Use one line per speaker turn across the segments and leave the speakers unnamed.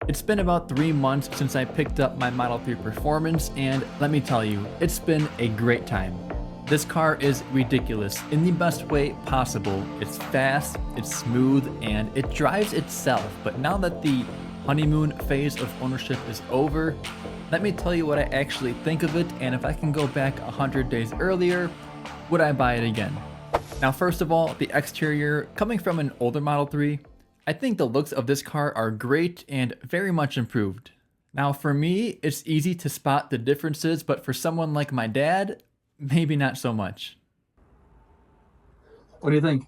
It's been about 3 months since I picked up my Model 3 Performance, and let me tell you, it's been a great time. This car is ridiculous in the best way possible. It's fast, it's smooth, and it drives itself. But now that the honeymoon phase of ownership is over, let me tell you what I actually think of it, and if I can go back 100 days earlier, would I buy it again? Now, first of all, the exterior, coming from an older Model 3, I think the looks of this car are great and very much improved. Now, for me, it's easy to spot the differences, but for someone like my dad, maybe not so much. What do you think?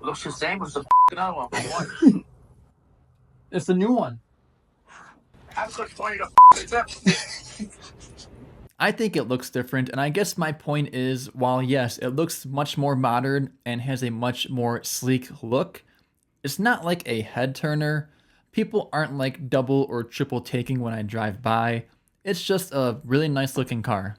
Looks the same as the other one.
It's the new one.
How much funny is that?
I think it looks different, and I guess my point is, while yes, it looks much more modern and has a much more sleek look, it's not like a head turner. People aren't like double or triple taking when I drive by. It's just a really nice looking car.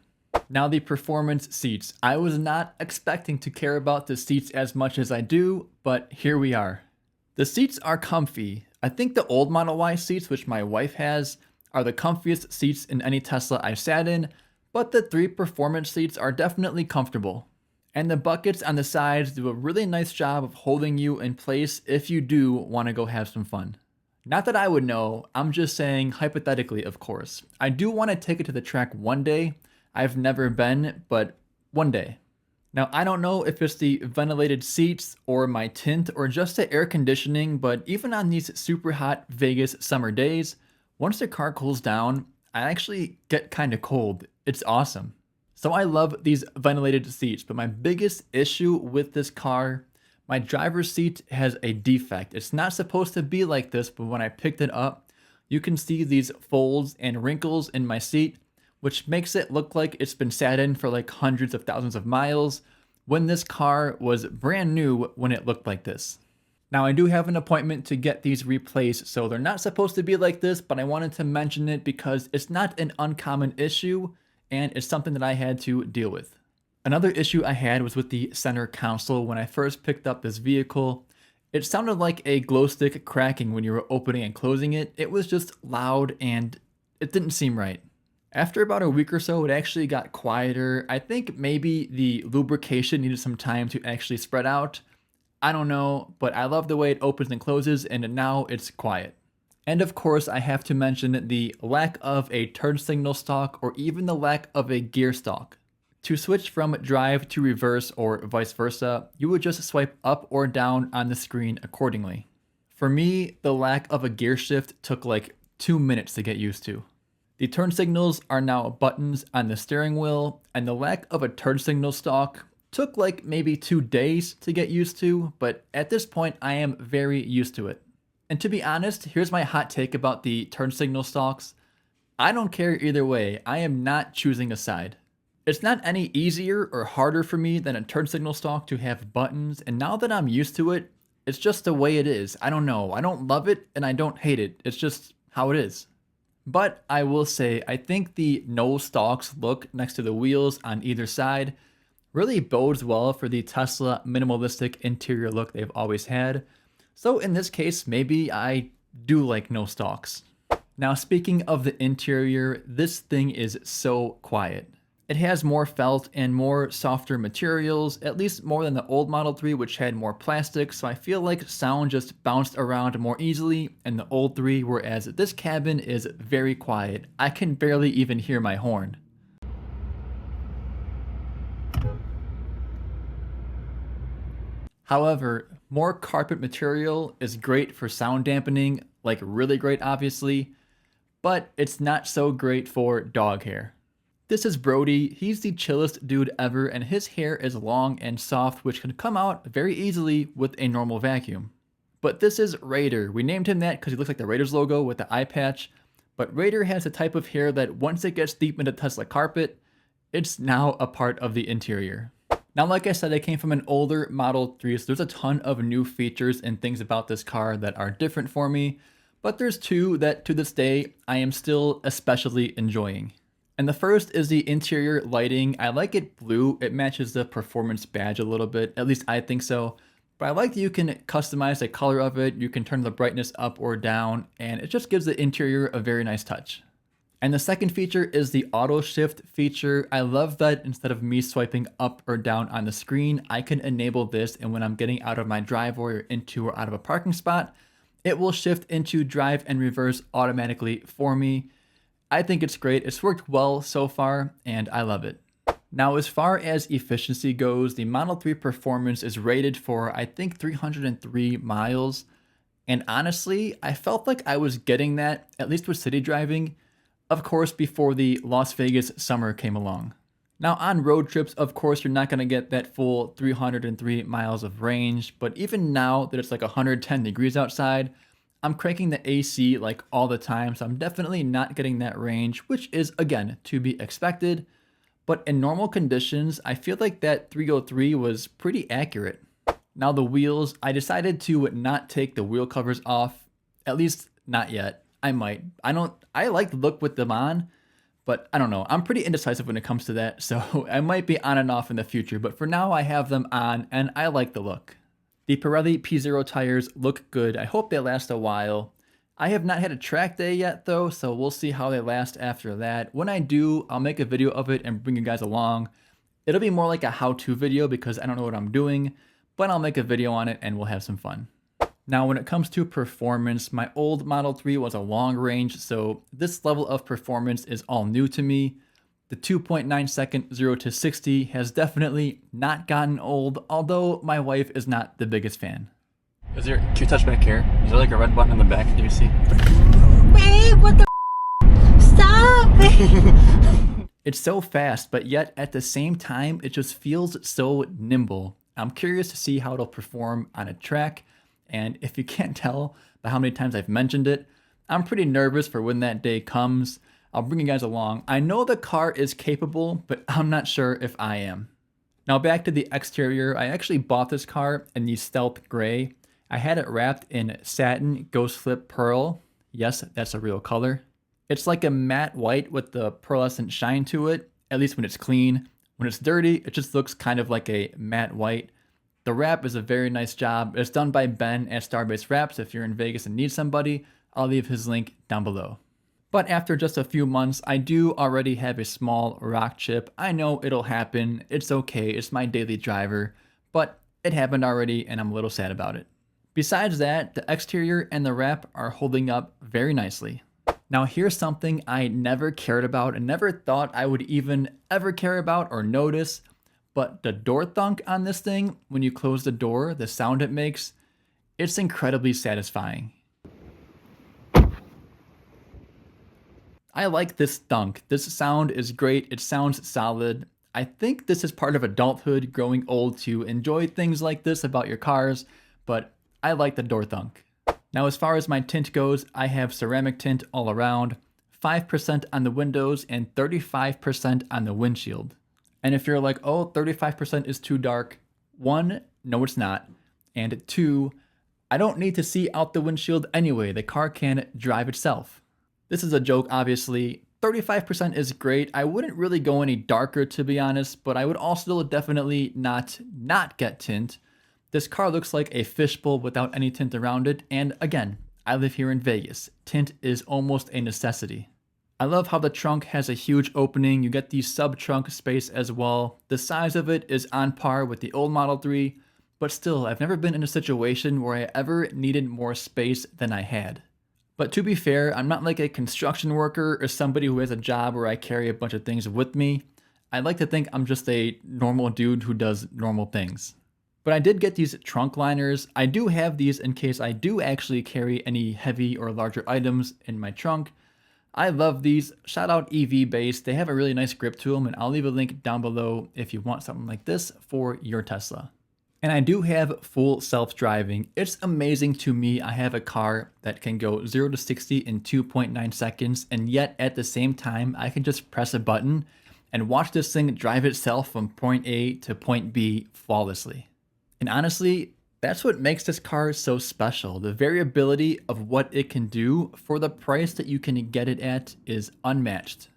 Now, the performance seats. I was not expecting to care about the seats as much as I do, but here we are. The seats are comfy. I think the old Model Y seats, which my wife has, are the comfiest seats in any Tesla I've sat in, but the 3 performance seats are definitely comfortable. And the buckets on the sides do a really nice job of holding you in place if you do want to go have some fun. Not that I would know, I'm just saying hypothetically, of course. I do want to take it to the track one day. I've never been, but one day. Now, I don't know if it's the ventilated seats or my tint or just the air conditioning, but even on these super hot Vegas summer days, once the car cools down, I actually get kind of cold. It's awesome. So I love these ventilated seats, but my biggest issue with this car, my driver's seat has a defect. It's not supposed to be like this, but when I picked it up, you can see these folds and wrinkles in my seat, which makes it look like it's been sat in for like hundreds of thousands of miles, when this car was brand new when it looked like this. Now, I do have an appointment to get these replaced, so they're not supposed to be like this, but I wanted to mention it because it's not an uncommon issue, and it's something that I had to deal with. Another issue I had was with the center console. When I first picked up this vehicle, it sounded like a glow stick cracking when you were opening and closing it. It was just loud and it didn't seem right. After about a week or so, it actually got quieter. I think maybe the lubrication needed some time to actually spread out. I don't know, but I love the way it opens and closes, and now it's quiet. And of course, I have to mention the lack of a turn signal stalk or even the lack of a gear stalk. To switch from drive to reverse or vice versa, you would just swipe up or down on the screen accordingly. For me, the lack of a gear shift took like 2 minutes to get used to. The turn signals are now buttons on the steering wheel, and the lack of a turn signal stalk took like maybe 2 days to get used to, but at this point I am very used to it. And to be honest, here's my hot take about the turn signal stalks. I don't care either way. I am not choosing a side. It's not any easier or harder for me than a turn signal stalk to have buttons, and now that I'm used to it, it's just the way it is. I don't know. I don't love it and I don't hate it. It's just how it is. But I will say, I think the no stalks look next to the wheels on either side really bodes well for the Tesla minimalistic interior look they've always had. So in this case, maybe I do like no stalks. Now, speaking of the interior, this thing is so quiet. It has more felt and more softer materials, at least more than the old Model 3, which had more plastic, so I feel like sound just bounced around more easily in the old 3, whereas this cabin is very quiet. I can barely even hear my horn. However, more carpet material is great for sound dampening, like really great obviously, but it's not so great for dog hair. This is Brody. He's the chillest dude ever, and his hair is long and soft, which can come out very easily with a normal vacuum. But this is Raider. We named him that because he looks like the Raiders logo with the eye patch, but Raider has a type of hair that once it gets deep into Tesla carpet, it's now a part of the interior. Now, like I said, I came from an older Model 3, so there's a ton of new features and things about this car that are different for me, but there's 2 that to this day I am still especially enjoying. And the first is the interior lighting. I like it blue. It matches the performance badge a little bit, at least I think so. But I like that you can customize the color of it, you can turn the brightness up or down, and it just gives the interior a very nice touch. And the second feature is the auto shift feature. I love that instead of me swiping up or down on the screen, I can enable this, and when I'm getting out of my driveway or into or out of a parking spot, it will shift into drive and reverse automatically for me. I think it's great. It's worked well so far, and I love it. Now, as far as efficiency goes, the Model 3 Performance is rated for, I think, 303 miles. And honestly, I felt like I was getting that, at least with city driving, of course, before the Las Vegas summer came along. Now, on road trips, of course, you're not going to get that full 303 miles of range, but even now that it's like 110 degrees outside, I'm cranking the AC like all the time, so I'm definitely not getting that range, which is, again, to be expected. But in normal conditions, I feel like that 303 was pretty accurate. Now the wheels, I decided to not take the wheel covers off, at least not yet. I might. I like the look with them on, but I don't know. I'm pretty indecisive when it comes to that, so I might be on and off in the future, but for now I have them on and I like the look. The Pirelli P0 tires look good. I hope they last a while. I have not had a track day yet though, so we'll see how they last after that. When I do, I'll make a video of it and bring you guys along. It'll be more like a how-to video because I don't know what I'm doing, but I'll make a video on it and we'll have some fun. Now, when it comes to performance, my old Model 3 was a long range, so this level of performance is all new to me. The 2.9 second 0 to 60 has definitely not gotten old, although my wife is not the biggest fan. Can you touch back here? Is there like a red button on the back? Can you see?
Babe, what the Stop!
It's so fast, but yet at the same time, it just feels so nimble. I'm curious to see how it'll perform on a track. And if you can't tell by how many times I've mentioned it, I'm pretty nervous for when that day comes. I'll bring you guys along. I know the car is capable, but I'm not sure if I am. Now back to the exterior. I actually bought this car in the stealth gray. I had it wrapped in satin ghost flip pearl. Yes, that's a real color. It's like a matte white with the pearlescent shine to it, at least when it's clean. When it's dirty, it just looks kind of like a matte white. The wrap is a very nice job. It's done by Ben at Starbase Wraps. If you're in Vegas and need somebody, I'll leave his link down below. But after just a few months, I do already have a small rock chip. I know it'll happen. It's okay. It's my daily driver. But it happened already and I'm a little sad about it. Besides that, the exterior and the wrap are holding up very nicely. Now here's something I never cared about and never thought I would even ever care about or notice. But the door thunk on this thing, when you close the door, the sound it makes, it's incredibly satisfying. I like this thunk. This sound is great. It sounds solid. I think this is part of adulthood, growing old to enjoy things like this about your cars, but I like the door thunk. Now, as far as my tint goes, I have ceramic tint all around, 5% on the windows and 35% on the windshield. And if you're like, oh, 35% is too dark, one, no, it's not. And two, I don't need to see out the windshield anyway. The car can drive itself. This is a joke, obviously. 35% is great. I wouldn't really go any darker, to be honest, but I would also definitely not get tint. This car looks like a fishbowl without any tint around it. And again, I live here in Vegas. Tint is almost a necessity. I love how the trunk has a huge opening. You get the sub-trunk space as well. The size of it is on par with the old Model 3, but still, I've never been in a situation where I ever needed more space than I had. But to be fair, I'm not like a construction worker or somebody who has a job where I carry a bunch of things with me. I like to think I'm just a normal dude who does normal things. But I did get these trunk liners. I do have these in case I do actually carry any heavy or larger items in my trunk. I love these. Shout out EV Base. They have a really nice grip to them, and I'll leave a link down below if you want something like this for your Tesla. And I do have full self-driving. It's amazing to me. I have a car that can go 0 to 60 in 2.9 seconds, and yet at the same time, I can just press a button and watch this thing drive itself from point A to point B flawlessly. And honestly, that's what makes this car so special. The variability of what it can do for the price that you can get it at is unmatched.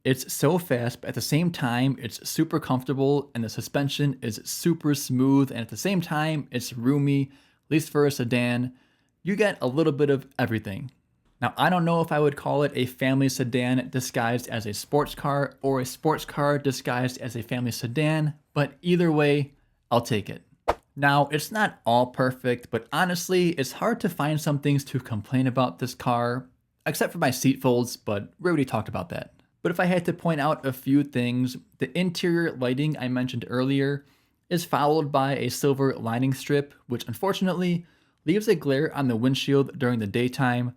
It's so fast, but at the same time, it's super comfortable and the suspension is super smooth. And at the same time, it's roomy, at least for a sedan. You get a little bit of everything. Now, I don't know if I would call it a family sedan disguised as a sports car or a sports car disguised as a family sedan, but either way, I'll take it. Now, it's not all perfect, but honestly, it's hard to find some things to complain about this car, except for my seat folds, but we already talked about that. But if I had to point out a few things, the interior lighting I mentioned earlier is followed by a silver lining strip, which unfortunately leaves a glare on the windshield during the daytime.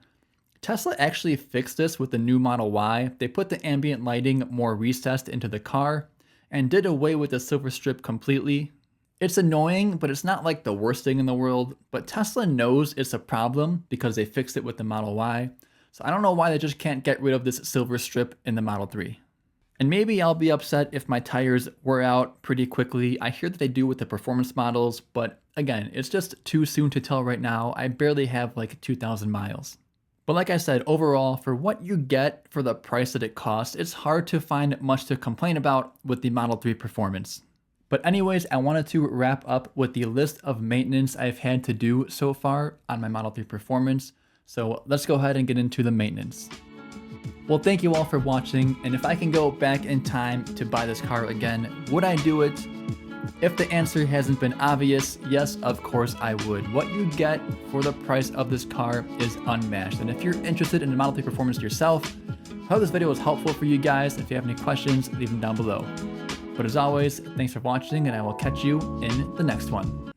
Tesla actually fixed this with the new Model Y. They put the ambient lighting more recessed into the car and did away with the silver strip completely. It's annoying, but it's not like the worst thing in the world. But Tesla knows it's a problem because they fixed it with the Model Y. So I don't know why they just can't get rid of this silver strip in the Model 3. And maybe I'll be upset if my tires wear out pretty quickly. I hear that they do with the performance models, but again, it's just too soon to tell right now. I barely have like 2,000 miles. But like I said, overall, for what you get for the price that it costs, it's hard to find much to complain about with the Model 3 performance. But anyways, I wanted to wrap up with the list of maintenance I've had to do so far on my Model 3 performance. So let's go ahead and get into the maintenance. Well, thank you all for watching, and if I can go back in time to buy this car again, would I do it? If the answer hasn't been obvious, yes, of course I would. What you get for the price of this car is unmatched. And if you're interested in the Model 3 performance yourself, I hope this video was helpful for you guys. If you have any questions, leave them down below. But as always, thanks for watching, and I will catch you in the next one.